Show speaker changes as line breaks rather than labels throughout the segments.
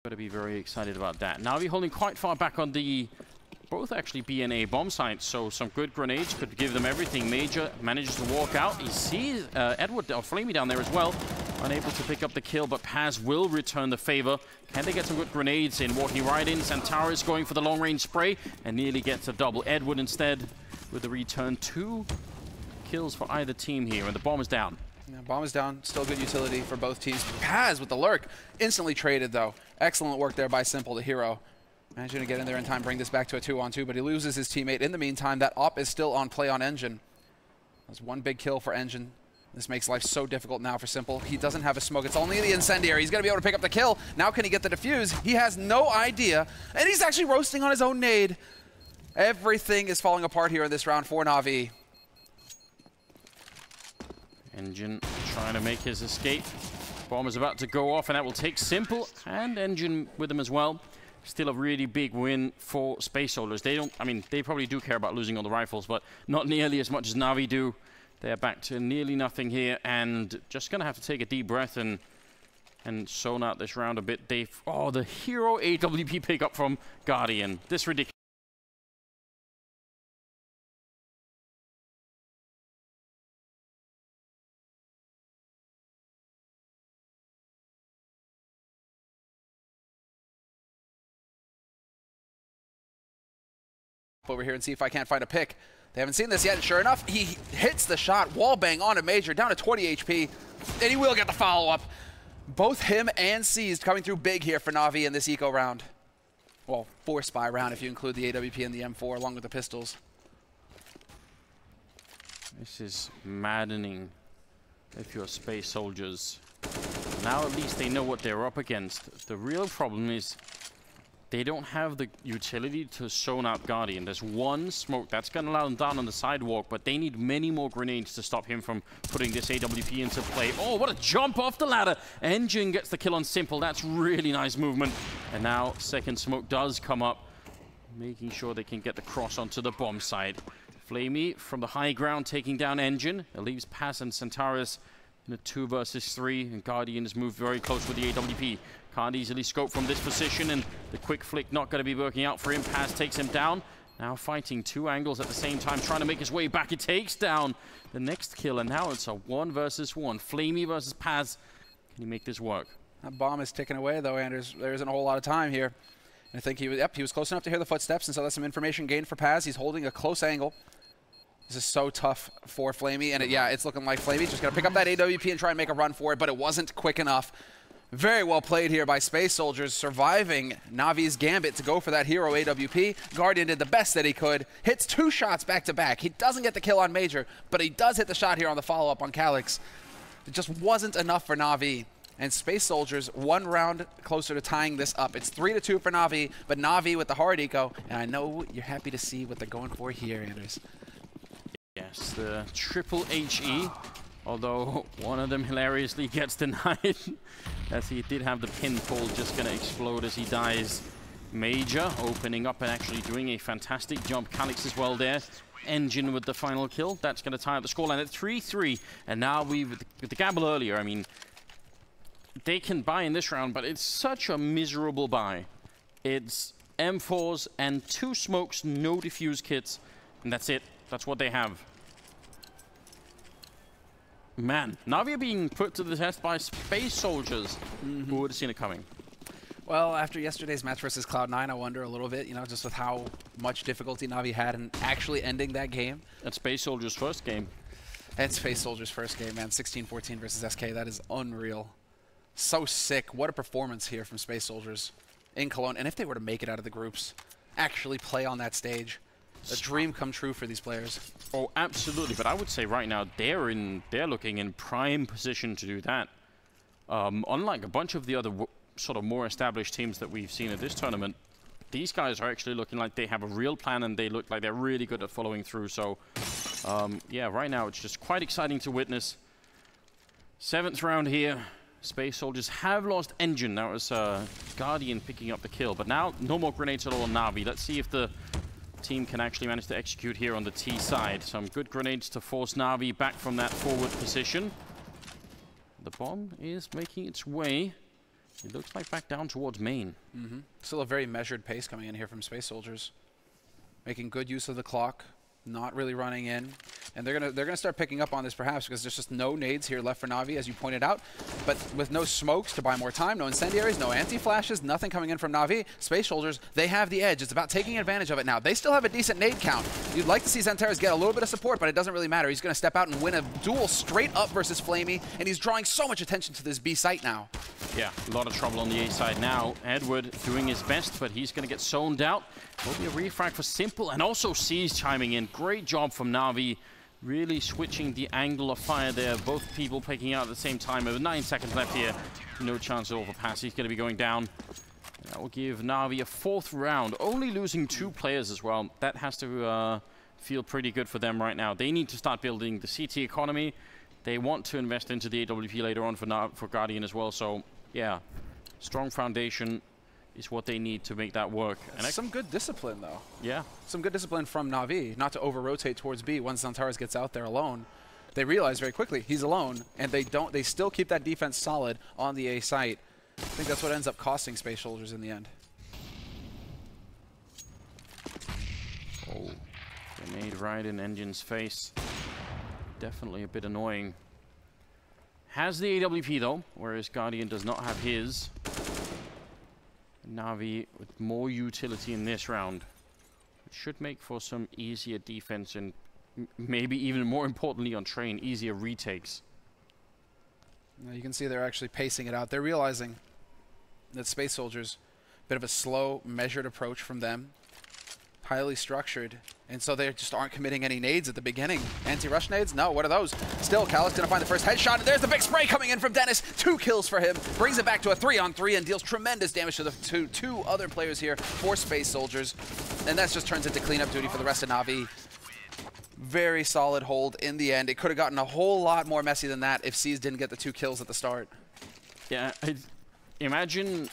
Got to be very excited about that. NaVi holding quite far back on the both actually B and A bomb sites, so some good grenades could give them everything. Major manages to walk out. He sees Edward or Flamey down there as well. Unable to pick up the kill, but Paz will return the favor. Can they get some good grenades in? Walking right in. Santaris going for the long-range spray and nearly gets a double. Edward instead with the return. 2 kills for either team here, and the bomb is down.
Yeah, bomb is down. Still good utility for both teams. Paz with the lurk. Instantly traded, though. Excellent work there by Simple, the hero. Managing to get in there in time, bring this back to a 2-on-2, but he loses his teammate. In the meantime, that op is still on play on Engine. That's 1 big kill for Engine. This makes life so difficult now for Simple. He doesn't have a smoke. It's only the incendiary. He's going to be able to pick up the kill. Now can he get the defuse? He has no idea. And he's actually roasting on his own nade. Everything is falling apart here in this round for NaVi.
Engine trying to make his escape. Bomb is about to go off, and that will take Simple and Engine with him as well. Still a really big win for Space Soldiers. They don't, I mean, they probably do care about losing all the rifles, but not nearly as much as NaVi do. They're back to nearly nothing here, and just gonna have to take a deep breath and zone out this round a bit. Oh, the hero AWP pickup from Guardian. This ridiculous.
Over here and see if I can't find a pick. They haven't seen this yet, and sure enough, he hits the shot. Wall bang on a Major, down to 20 HP, and he will get the follow-up. Both him and Seized coming through big here for NaVi in this eco round. Well, 4 spy round if you include the AWP and the M4 along with the pistols.
This is maddening if you're Space Soldiers. Now at least they know what they're up against. The real problem is they don't have the utility to zone out Guardian. There's 1 smoke that's going to allow them down on the sidewalk, but they need many more grenades to stop him from putting this AWP into play. Oh, what a jump off the ladder. Engine gets the kill on Simple. That's really nice movement. And now second smoke does come up, making sure they can get the cross onto the bomb side. Flamey from the high ground taking down Engine. It leaves Paz and Santaris in a 2 versus 3, and Guardian has moved very close with the AWP. Can't easily scope from this position, and the quick flick not going to be working out for him. Paz takes him down. Now fighting 2 angles at the same time, trying to make his way back. He takes down the next kill, and now it's a 1 versus 1. Flamey versus Paz. Can he make this work?
That bomb is ticking away, though, Anders. There isn't a whole lot of time here. And I think he was close enough to hear the footsteps, and so that's some information gained for Paz. He's holding a close angle. This is so tough for Flamey, and it's looking like Flamey's just going to pick up that AWP and try and make a run for it, but it wasn't quick enough. Very well played here by Space Soldiers, surviving NaVi's gambit to go for that hero AWP. Guardian did the best that he could, hits 2 shots back-to-back. He doesn't get the kill on Major, but he does hit the shot here on the follow-up on Calyx. It just wasn't enough for NaVi. And Space Soldiers 1 round closer to tying this up. It's 3-2 for NaVi, but NaVi with the hard eco, and I know you're happy to see what they're going for here, Anders.
Yes, the triple HE, although one of them hilariously gets denied, as he did have the pin pull just going to explode as he dies. Major opening up and actually doing a fantastic jump. Calyx as well there. Engine with the final kill. That's going to tie up the scoreline at 3-3. And now with the gamble earlier, I mean, they can buy in this round, but it's such a miserable buy. It's M4s and 2 smokes, no defuse kits, and that's it. That's what they have. Man, NaVi are being put to the test by Space Soldiers. Who would have seen it coming?
Well, after yesterday's match versus Cloud9, I wonder a little bit, you know, just with how much difficulty NaVi had in actually ending that game.
That's Space Soldiers' first game.
And Space Soldiers' first game, man. 16-14 versus SK. That is unreal. So sick. What a performance here from Space Soldiers in Cologne. And if they were to make it out of the groups, actually play on that stage, a dream come true for these players.
Oh, absolutely. But I would say right now they're looking in prime position to do that. Unlike a bunch of the other sort of more established teams that we've seen at this tournament, these guys are actually looking like they have a real plan, and they look like they're really good at following through. So, yeah, right now it's just quite exciting to witness. 7th round here. Space Soldiers have lost Engine. That was Guardian picking up the kill. But now no more grenades at all on NaVi. Let's see if the team can actually manage to execute here on the T side. Some good grenades to force NaVi back from that forward position. The bomb is making its way It looks like back down towards main.
Still a very measured pace coming in here from Space Soldiers. Making good use of the clock. Not really running in. And they're gonna start picking up on this perhaps because there's just no nades here left for NaVi, as you pointed out. But with no smokes to buy more time, no incendiaries, no anti-flashes, nothing coming in from NaVi, Space Soldiers, they have the edge. It's about taking advantage of it now. They still have a decent nade count. You'd like to see Xantares get a little bit of support, but it doesn't really matter. He's gonna step out and win a duel straight up versus Flamey, and he's drawing so much attention to this B site now.
Yeah, a lot of trouble on the A side now. Edward doing his best, but he's gonna get zoned out. Will be a refrag for Simple, and also C's chiming in. Great job from NaVi, really switching the angle of fire there. Both people picking out at the same time. Over 9 seconds left here. No chance at all for Pass. He's going to be going down. That will give NaVi a 4th round. Only losing 2 players as well. That has to feel pretty good for them right now. They need to start building the CT economy. They want to invest into the AWP later on for Guardian as well. So, yeah, strong foundation is what they need to make that work.
And some good discipline, though.
Yeah.
Some good discipline from NaVi, not to over-rotate towards B once Xantares gets out there alone. They realize very quickly he's alone, and they still keep that defense solid on the A site. I think that's what ends up costing Space Soldiers in the end.
Oh, grenade right in Engine's face. Definitely a bit annoying. Has the AWP, though, whereas Guardian does not have his. NaVi with more utility in this round. It should make for some easier defense and maybe even more importantly on train, easier retakes.
Now you can see they're actually pacing it out. They're realizing that Space Soldiers, bit of a slow, measured approach from them. Highly structured, and so they just aren't committing any nades at the beginning. Anti-rush nades? No, what are those? Still, Calyx gonna find the first headshot, and there's the big spray coming in from Dennis. 2 kills for him, brings it back to a 3-on-3 and deals tremendous damage to the two other players here for Space Soldiers. And that just turns into cleanup duty for the rest of NaVi. Very solid hold in the end. It could have gotten a whole lot more messy than that if C's didn't get the 2 kills at the start.
Yeah, imagine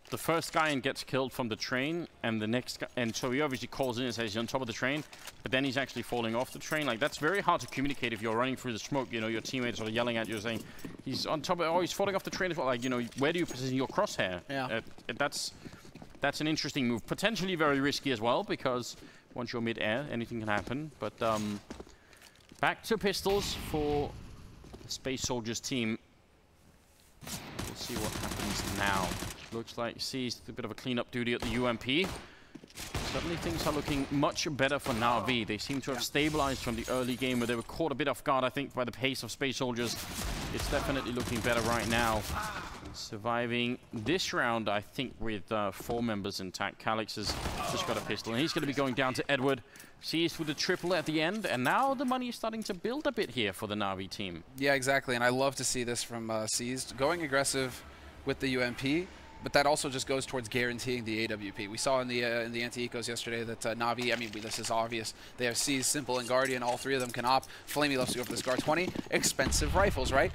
the first guy and gets killed from the train, and the next guy, and so he obviously calls in and says he's on top of the train, but then he's actually falling off the train. Like, that's very hard to communicate if you're running through the smoke. You know, your teammates are yelling at you saying he's on top of, oh, he's falling off the train as well. Like, you know, where do you position your crosshair?
Yeah.
That's an interesting move. Potentially very risky as well, because once you're mid-air, anything can happen. But back to pistols for the Space Soldiers team. We'll see what happens now. Looks like C's a bit of a cleanup duty at the UMP. Suddenly things are looking much better for NaVi. They seem to have stabilized from the early game where they were caught a bit off guard, I think, by the pace of Space Soldiers. It's definitely looking better right now. Surviving this round, I think, with 4 members intact. Calyx has just got a pistol, and he's going to be going down to Edward. C's with the triple at the end, and now the money is starting to build a bit here for the NaVi team.
Yeah, exactly, and I love to see this from C's. Going aggressive with the UMP, but that also just goes towards guaranteeing the AWP. We saw in the anti-ecos yesterday that NaVi, I mean, this is obvious. They have C's, Simple, and Guardian. All 3 of them can op. Flamey loves to go for the Scar 20. Expensive rifles, right?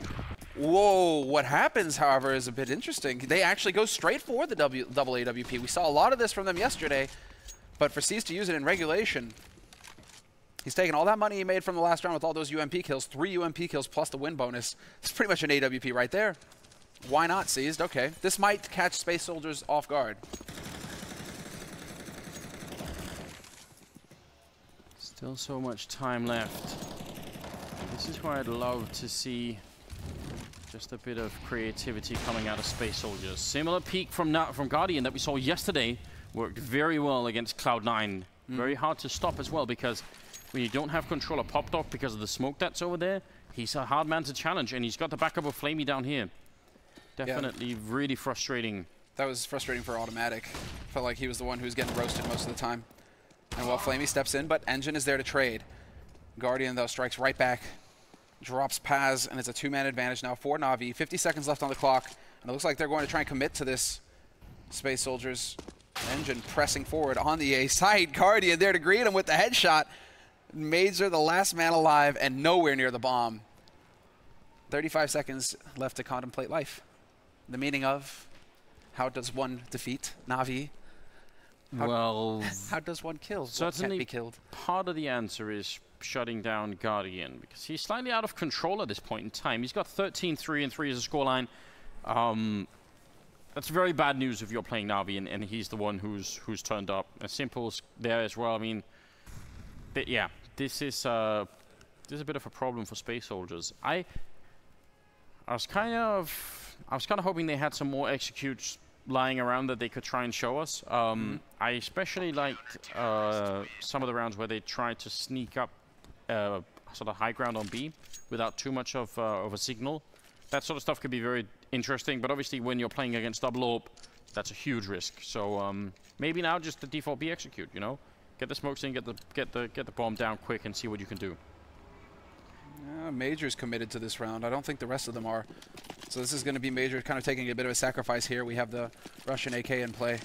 Whoa, what happens, however, is a bit interesting. They actually go straight for the double AWP. We saw a lot of this from them yesterday, but for C's to use it in regulation, he's taking all that money he made from the last round with all those UMP kills, 3 UMP kills plus the win bonus. It's pretty much an AWP right there. Why not, Seized? Okay. This might catch Space Soldiers off guard.
Still so much time left. This is where I'd love to see just a bit of creativity coming out of Space Soldiers. Similar peak from Guardian that we saw yesterday. Worked very well against Cloud9. Very hard to stop as well, because when you don't have control of Pop Dog because of the smoke that's over there, he's a hard man to challenge, and he's got the backup of Flamey down here. Definitely really frustrating.
That was frustrating for Automatic. Felt like he was the one who was getting roasted most of the time. And while Flamey steps in, but Engine is there to trade. Guardian, though, strikes right back. Drops Paz, and it's a 2-man advantage now for NaVi. 50 seconds left on the clock, and it looks like they're going to try and commit to this. Space Soldiers. Engine pressing forward on the A side. Guardian there to greet him with the headshot. Mazer, the last man alive, and nowhere near the bomb. 35 seconds left to contemplate life. The meaning of, how does one defeat NaVi?
Well,
how does one kill?
Certainly,
can't be killed?
Part of the answer is shutting down Guardian, because he's slightly out of control at this point in time. He's got 13-3 and 3 as a scoreline. That's very bad news if you're playing NaVi and he's the one who's turned up. As simple as there as well. I mean, yeah, this is a bit of a problem for Space Soldiers. I was kind of hoping they had some more executes lying around that they could try and show us. I especially liked some of the rounds where they tried to sneak up sort of high ground on B without too much of a signal. That sort of stuff could be very interesting, but obviously when you're playing against double AWP, that's a huge risk. So maybe now just the default B execute, you know, get the smokes in, get the bomb down quick, and see what you can do.
Major's committed to this round. I don't think the rest of them are. So this is going to be Major kind of taking a bit of a sacrifice here. We have the Russian AK in play.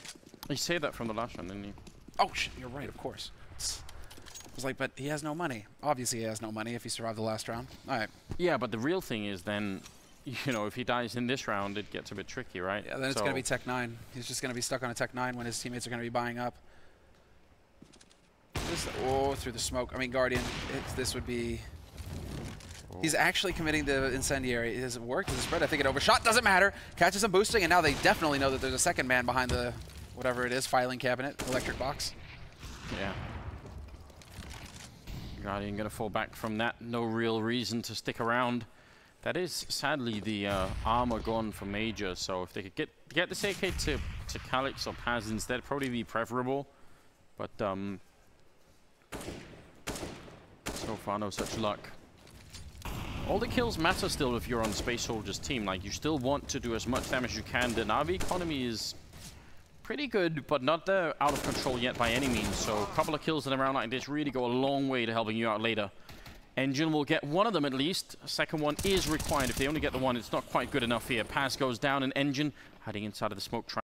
You say that from the last one, didn't you?
Oh, shit, you're right, of course. I was like, but he has no money. Obviously he has no money if he survived the last round. All right.
Yeah, but the real thing is then, you know, if he dies in this round, it gets a bit tricky, right?
Yeah, then it's going to be Tech 9. He's just going to be stuck on a Tech 9 when his teammates are going to be buying up. Oh, through the smoke. I mean, Guardian, this would be... He's actually committing the incendiary. Has it worked? Has it spread? I think it overshot. Doesn't matter. Catches him boosting, and now they definitely know that there's a second man behind the, whatever it is, filing cabinet, electric box.
Yeah. Guardian gonna fall back from that. No real reason to stick around. That is sadly the armor gone for Major. So if they could get this AK to Calyx or Paz instead, probably be preferable. But so far no such luck. All the kills matter still if you're on Space Soldier's team. Like, you still want to do as much damage as you can. The NaVi economy is pretty good, but not out of control yet by any means. So a couple of kills in a round like this really go a long way to helping you out later. Engine will get one of them at least. A second one is required. If they only get the one, it's not quite good enough here. Pass goes down, and Engine hiding inside of the smoke.